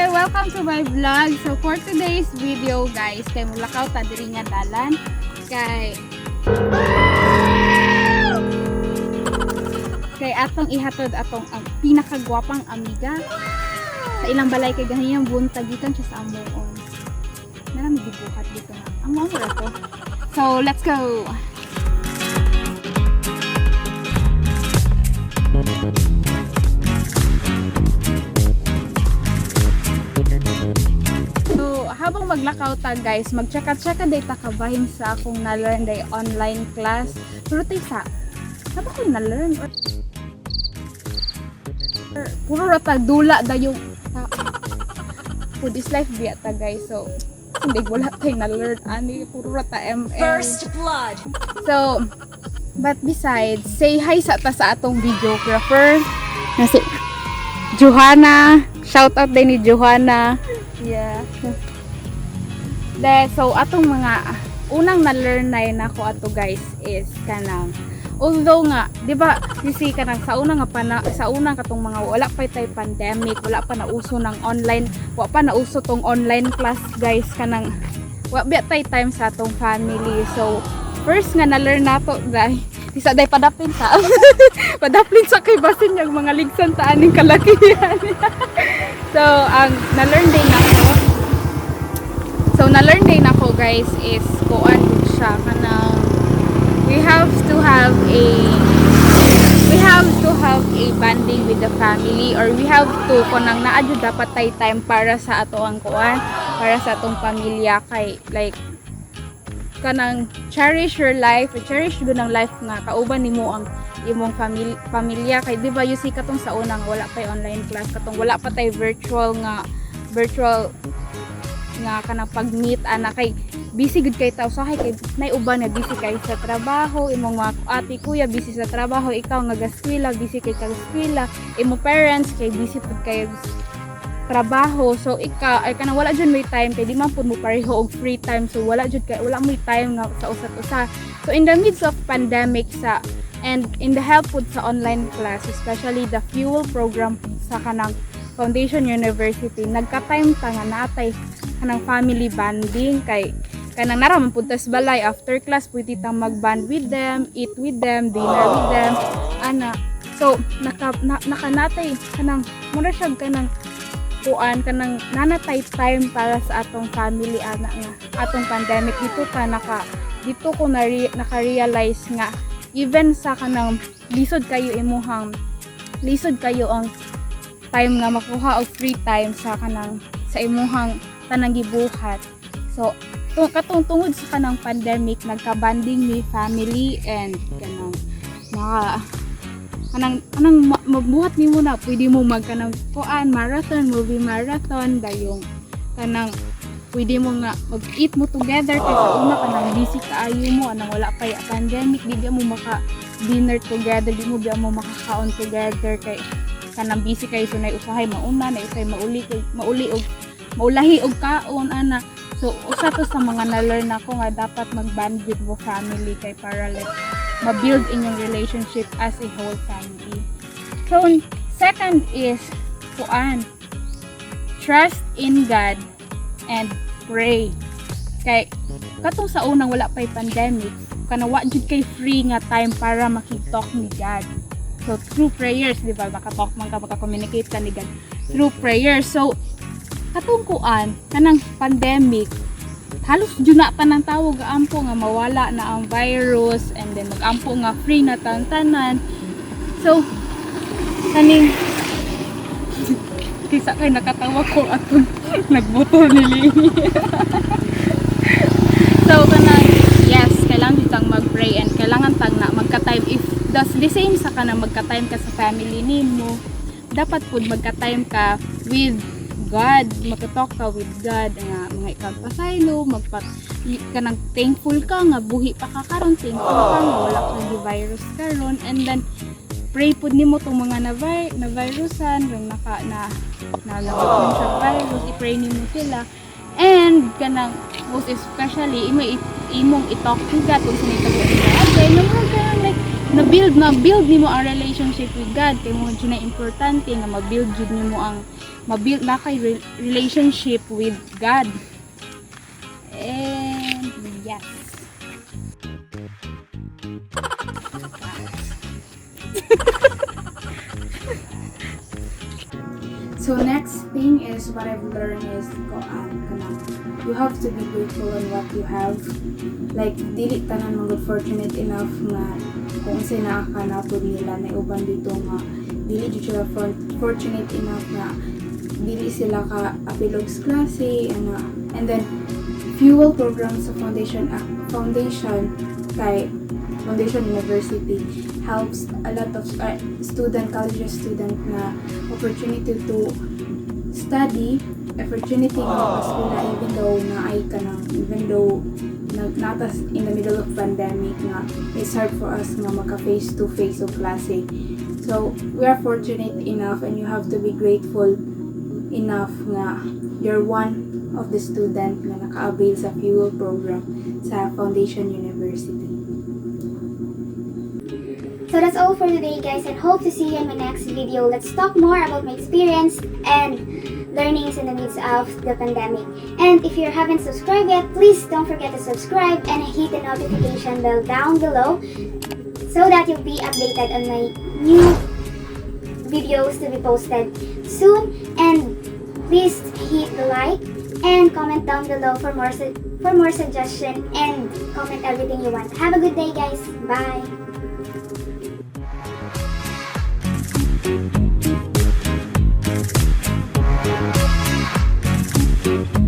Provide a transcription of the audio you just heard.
kay welcome to my vlog. So for today's video guys, kay mulakaw ta diri nga dalan kay atong ihatod atong ang pinakagwapang amiga sa ilang balay kay ganiyang buntag gikan siya sa amon. Nami gibuhat dito na. Ang mo ra to. So let's go. Habang maglakaw ta guys, magtsaka-tsaka day ta kabahin sa akong na-learn day online class. Pero tay sa ba ko na-learn? Puro rata dula da yung food is life biya ta guys. So, hindi wala tayo na-learn. Ani, puro rata ML. First blood. So, but besides, say hi sa ta sa atong videographer. Na si Johanna. Shout out din ni Johanna. Yeah. So atong mga unang na-learn na ko ato guys is kanang although nga di ba kasi kanang sa unang katong mga wala pa tay pandemic, wala pa nauso ng online, wala pa nauso tong online class guys, kanang wala ba tay time sa atong family. So first nga na-learn nato guys isa day padaplin sa padaplin sa kay basin yung mga ligsan ta aning kalakihan. So ang na-learn din nako guys is kuan siya kanang we have to have a bonding with the family, or we have to kanang naa jud dapat tay time para sa ato ang kuan, para sa atong pamilya kay like kanang cherish your life, cherish gud ang life nga kauban nimo ang imong pamilya kay di ba you see katong sa unang wala pa online class, katong wala pa tay virtual nga kanang pag-meet ana kay busy gud kay tao sa kay nay uban na busy kay sa trabaho, imong mga ate kuya busy sa trabaho, ikaw nga gaskwela busy kay gaskwela, imong parents kay busy pud kay trabaho. So ikaw ay kanang wala jud may time kay di man pud mo pareho og free time, so wala mo time nga sa usat-usa. So in the midst of pandemic and in the help pud sa online class, especially the fuel program sa kanang Foundation University, nagka-time ta nga natay kanang family bonding kay kanang naraman puntas balay after class pwede ta mag-bond with them, eat with them, dinner with them ana. So nakanatay kanang mura siya kanang kuan kanang nanatay time para sa atong family ana nga atong pandemic dito ko naka-realize nga even sa kanang lisod kayo ang time nga makuha og free time sa kanang sa imuhang tanang gibuhat. So katong tungod sa kanang pandemic nagka-bonding ni family and kanang magbuhat nimo na pwede mo magkanang kuan movie marathon dayong kanang pwede mo nga mag-eat mo together kay sa una kanang busy kaayo mo anang wala pa pandemic, di mo maka dinner together, di mo makakaon together kay kanang busy kay so nay usahay mauna na usay maulahi og kaon ana. So usa to sa mga na-learn nako nga dapat mag-bond with mo family kay para like ma-build inyong relationship as a whole family. So second is kuan trust in God and pray. Kay katong sa unang wala pay pandemic kana wa jud kay free nga time para makitalk ni God. So through prayers, di ba, makatalk man ka, maka-communicate ka ni God through prayers. So katong kuan kanang pandemic halos jud na pa nang tawag ampo nga mawala na ang virus and then mag-ampo nga free na tanan. So kaning kisa kay nakatawa ko atong nagbutol ni Lini. So kanang yes, kailangan ditang mag-pray and kailangan tang na magka-time if the same sa kanang magka-time ka sa family nimo, dapat pud magka-time ka with God, magka-talk ka with God nga mga ikagpasaylo, kanang thankful ka nga buhi pa ka karon, thankful ka nga wala kang virus karon, and then pray pud nimo tong mga na virusan yung nalaman sa virus, i-pray nimo sila, and kanang most especially imong i-talk to God kung sinita ko okay naman like na-build nimo ang relationship with God kay mo jud na importante nga ma-build jud nimo ang mabuild na kay relationship with God. And yes. So next thing is what I've learned is you have to be grateful on what you have. Like dili tanan mga fortunate enough nga kung sina ka na po nila na uban dito nga dili jud sila fortunate enough nga dili sila ka apilog sa klase and then fuel program sa foundation University helps a lot of college student na opportunity to study, opportunity nga mag-eskwela even though natas in the middle of pandemic nga it's hard for us nga magka face to face of klase. So we are fortunate enough and you have to be grateful enough nga you're one of the student na naka-avail sa fuel program sa Foundation University. So that's all for today, guys, and hope to see you in my next video. Let's talk more about my experience and learnings in the midst of the pandemic. And if you haven't subscribed yet, please don't forget to subscribe and hit the notification bell down below so that you'll be updated on my new videos to be posted soon. And please hit the like and comment down below for more suggestion and comment everything you want. Have a good day, guys. Bye. Thank you.